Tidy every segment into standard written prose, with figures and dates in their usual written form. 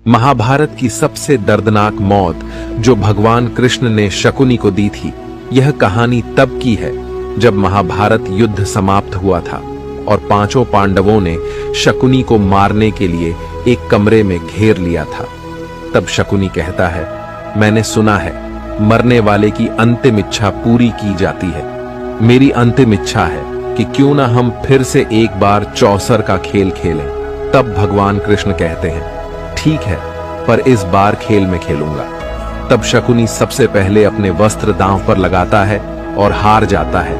महाभारत की सबसे दर्दनाक मौत जो भगवान कृष्ण ने शकुनी को दी थी, यह कहानी तब की है जब महाभारत युद्ध समाप्त हुआ था और पांचों पांडवों ने शकुनी को मारने के लिए एक कमरे में घेर लिया था। तब शकुनी कहता है, मैंने सुना है मरने वाले की अंतिम इच्छा पूरी की जाती है। मेरी अंतिम इच्छा है कि क्यों ना हम फिर से एक बार चौसर का खेल खेलें। तब भगवान कृष्ण कहते हैं, ठीक है, पर इस बार खेल में खेलूंगा। तब शकुनी सबसे पहले अपने वस्त्र दांव पर लगाता है और हार जाता है।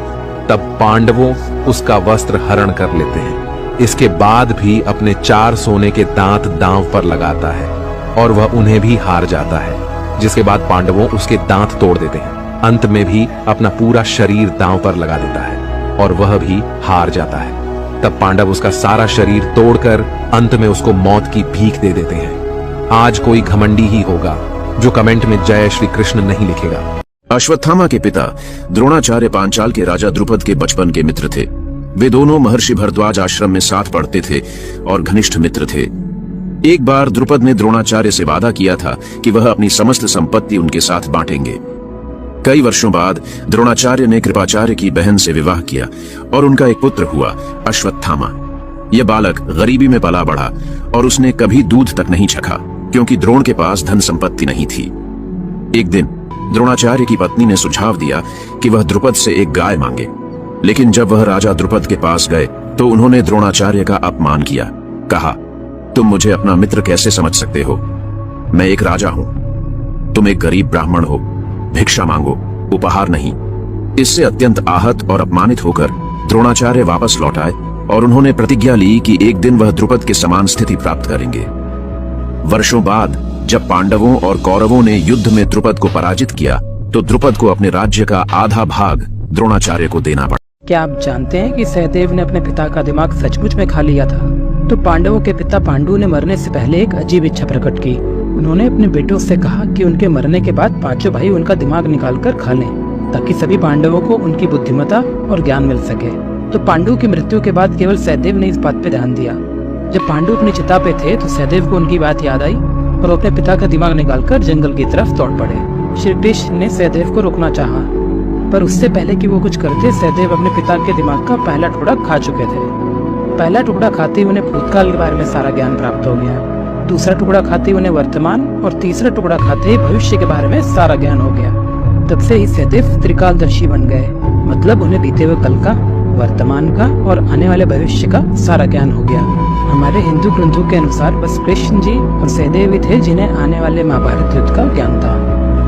तब पांडवों उसका वस्त्र हरण कर लेते हैं। इसके बाद भी अपने 4 सोने के दांत दांव पर लगाता है और वह उन्हें भी हार जाता है, जिसके बाद पांडवों उसके दांत तोड़ देते हैं। अंत में भी अपना पूरा शरीर दांव पर लगा देता है और वह भी हार जाता है। तब पांडव उसका सारा शरीर तोड़कर अंत में उसको मौत की भीख दे देते हैं। आज कोई घमंडी ही होगा जो कमेंट में जय श्री कृष्ण नहीं लिखेगा। अश्वत्थामा के पिता द्रोणाचार्य पांचाल के राजा द्रुपद के बचपन के मित्र थे। वे दोनों महर्षि भरद्वाज आश्रम में साथ पढ़ते थे और घनिष्ठ मित्र थे। एक बार द्रुपद ने द्रोणाचार्य से वादा किया था कि वह अपनी समस्त संपत्ति उनके साथ बांटेंगे। कई वर्षों बाद द्रोणाचार्य ने कृपाचार्य की बहन से विवाह किया और उनका एक पुत्र हुआ, अश्वत्थामा। यह बालक गरीबी में पला बढ़ा और उसने कभी दूध तक नहीं चखा, क्योंकि द्रोण के पास धन संपत्ति नहीं थी। एक दिन द्रोणाचार्य की पत्नी ने सुझाव दिया कि वह द्रुपद से एक गाय मांगे, लेकिन जब वह राजा द्रुपद के पास गए तो उन्होंने द्रोणाचार्य का अपमान किया। कहा, तुम मुझे अपना मित्र कैसे समझ सकते हो? मैं एक राजा हूं, तुम एक गरीब ब्राह्मण हो, भिक्षा मांगो, उपहार नहीं। इससे अत्यंत आहत और अपमानित होकर द्रोणाचार्य वापस लौट आए और उन्होंने प्रतिज्ञा ली कि एक दिन वह द्रुपद के समान स्थिति प्राप्त करेंगे। वर्षों बाद जब पांडवों और कौरवों ने युद्ध में द्रुपद को पराजित किया तो द्रुपद को अपने राज्य का आधा भाग द्रोणाचार्य को देना पड़ा। क्या आप जानते हैं कि सहदेव ने अपने पिता का दिमाग सचमुच में खा लिया था? तो पांडवों के पिता पांडु ने मरने से पहले एक अजीब इच्छा प्रकट की। उन्होंने अपने बेटों से कहा कि उनके मरने के बाद पांचों भाई उनका दिमाग निकालकर खा लें, ताकि सभी पांडवों को उनकी बुद्धिमत्ता और ज्ञान मिल सके। तो पांडु की मृत्यु के बाद केवल सहदेव ने इस बात पे ध्यान दिया। जब पांडु अपनी चिता पे थे तो सहदेव को उनकी बात याद आई और अपने पिता का दिमाग निकालकर जंगल की तरफ दौड़ पड़े। श्री कृष्ण ने सहदेव को रोकना चाहा, पर उससे पहले कि वो कुछ करते, सहदेव अपने पिता के दिमाग का पहला टुकड़ा खा चुके थे। पहला टुकड़ा खाते ही उन्हें भूतकाल के बारे में सारा ज्ञान प्राप्त हो गया, दूसरा टुकड़ा खाते ही उन्हें वर्तमान और तीसरा टुकड़ा खाते ही भविष्य के बारे में सारा ज्ञान हो गया। तब से ही सहदेव त्रिकालदर्शी बन गए, मतलब उन्हें बीते हुए कल का, वर्तमान का और आने वाले भविष्य का सारा ज्ञान हो गया। हमारे हिंदू ग्रंथों के अनुसार बस कृष्ण जी और सहदेव ही थे जिन्हें आने वाले महाभारत युद्ध का ज्ञान था।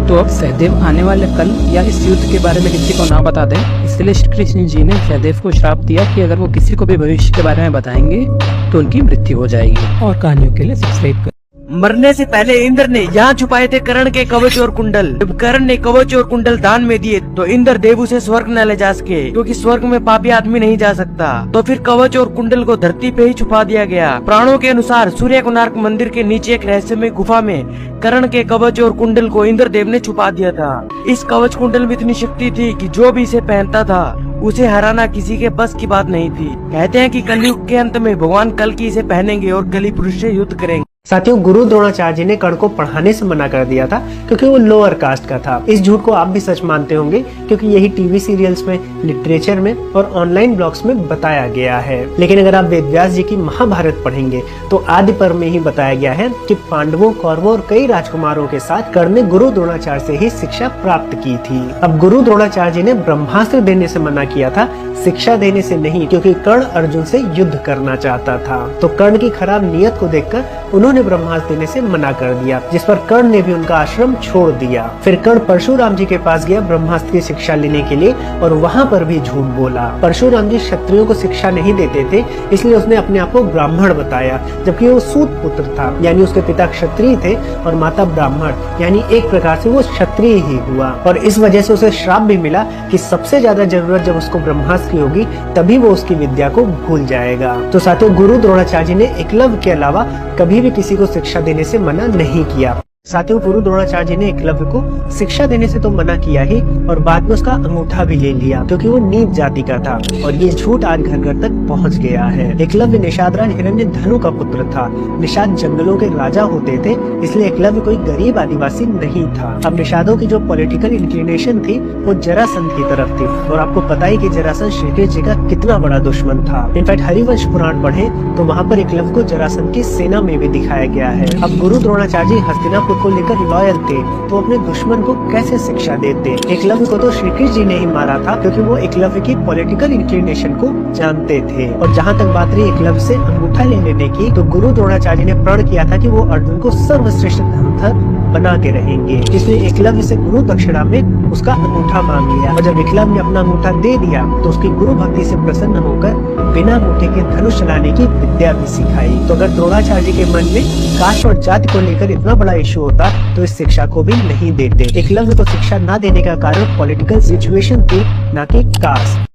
तो अब सहदेव आने वाले कल या इस युद्ध के बारे में किसी को ना बता दें, इसलिए श्री कृष्ण जी ने सहदेव को श्राप दिया कि अगर वो किसी को भी भविष्य के बारे में बताएंगे तो उनकी मृत्यु हो जाएगी। और कहानियों के लिए सब्सक्राइब करें। मरने से पहले इंद्र ने यहाँ छुपाए थे कर्ण के कवच और कुंडल। जब कर्ण ने कवच और कुंडल दान में दिए तो इंद्र देव उसे स्वर्ग न ले जा सके, क्योंकि स्वर्ग में पापी आदमी नहीं जा सकता। तो फिर कवच और कुंडल को धरती पे ही छुपा दिया गया। पुराणों के अनुसार सूर्य कोणार्क मंदिर के नीचे एक रहस्यमय गुफा में कर्ण के कवच और कुंडल को इंद्र देव ने छुपा दिया था। इस कवच कुंडल में इतनी शक्ति थी कि जो भी इसे पहनता था उसे हराना किसी के बस की बात नहीं थी। कहते हैं कि कलयुग के अंत में भगवान कल की इसे पहनेंगे और कली पुरुष से युद्ध करेंगे। साथियों, गुरु द्रोणाचार्य जी ने कर्ण को पढ़ाने से मना कर दिया था क्योंकि वो लोअर कास्ट का था। इस झूठ को आप भी सच मानते होंगे, क्योंकि यही टीवी सीरियल्स में, लिटरेचर में और ऑनलाइन ब्लॉग्स में बताया गया है। लेकिन अगर आप वेदव्यास जी की महाभारत पढ़ेंगे तो आदि पर्व में ही बताया गया है कि पांडवों, कौरवों और कई राजकुमारों के साथ कर्ण ने गुरु द्रोणाचार्य से ही शिक्षा प्राप्त की थी। अब गुरु द्रोणाचार्य जी ने ब्रह्मास्त्र देने से मना किया था, शिक्षा देने से नहीं, क्योंकि कर्ण अर्जुन से युद्ध करना चाहता था। तो कर्ण की खराब नीयत को देखकर उन्होंने ब्रह्मास्त्र देने से मना कर दिया, जिस पर कर्ण ने भी उनका आश्रम छोड़ दिया। फिर कर्ण परशुराम जी के पास गया ब्रह्मास्त्र की शिक्षा लेने के लिए और वहाँ पर भी झूठ बोला। परशुराम जी क्षत्रियों को शिक्षा नहीं देते थे, इसलिए उसने अपने आप को ब्राह्मण बताया, जबकि वो सूत पुत्र था, यानी उसके पिता क्षत्रिय थे और माता ब्राह्मण, यानी एक प्रकार से वो क्षत्रिय ही हुआ। और इस वजह से उसे श्राप भी मिला कि सबसे ज्यादा जरूरत जब उसको ब्रह्मास्त्र की होगी तभी वो उसकी विद्या को भूल जाएगा। तो साथियों, गुरु द्रोणाचार्य जी ने एकलव्य के अलावा कभी भी किसी को शिक्षा देने से मना नहीं किया। साथियों, गुरु द्रोणाचार्य जी ने एकलव्य को शिक्षा देने से तो मना किया ही और बाद में उसका अंगूठा भी ले लिया, क्योंकि वो नीच जाति का था। और ये झूठ आज घर घर तक पहुंच गया है। एकलव्य निषाद राज हिरण्य धनु का पुत्र था। निषाद जंगलों के राजा होते थे, इसलिए एकलव्य कोई गरीब आदिवासी नहीं था। अब निषादों की जो पॉलिटिकल इंक्लिनेशन थी वो जरासंध की तरफ थी, और आपको पता ही कि जरासंध श्री कृष्ण जी का कितना बड़ा दुश्मन था। इनफैक्ट हरिवंश पुराण पढ़े तो वहाँ पर एकलव्य को जरासंध की सेना में भी दिखाया गया है। अब गुरु द्रोणाचार्य जी हस्तिनापुर को लेकर लॉयल थे, तो अपने दुश्मन को कैसे शिक्षा देते? एकलव्य को तो श्री कृष्ण जी ने ही मारा था, क्योंकि वो एकलव्य की पॉलिटिकल इंक्लिनेशन को जानते थे। और जहाँ तक बात रही एकलव्य से अंगूठा ले लेने की, तो गुरु द्रोणाचार्य ने प्रण किया था कि वो अर्जुन को सर्वश्रेष्ठ धनुर्धर बना के रहेंगे। इसलिए एकलव्य से गुरु दक्षिणा में उसका अंगूठा मांग लिया, और जब एकलव्य ने अपना अंगूठा दे दिया तो उसकी गुरु भक्ति से प्रसन्न होकर बिना अंगूठे के धनुष चलाने की विद्या भी सिखाई। तो अगर द्रोणाचार्य जी के मन में कास्ट और जाति को लेकर इतना बड़ा इशू होता तो इस शिक्षा को भी नहीं देते। एकलव्य को शिक्षा न देने का कारण पॉलिटिकल सिचुएशन थी, न कि कास्ट।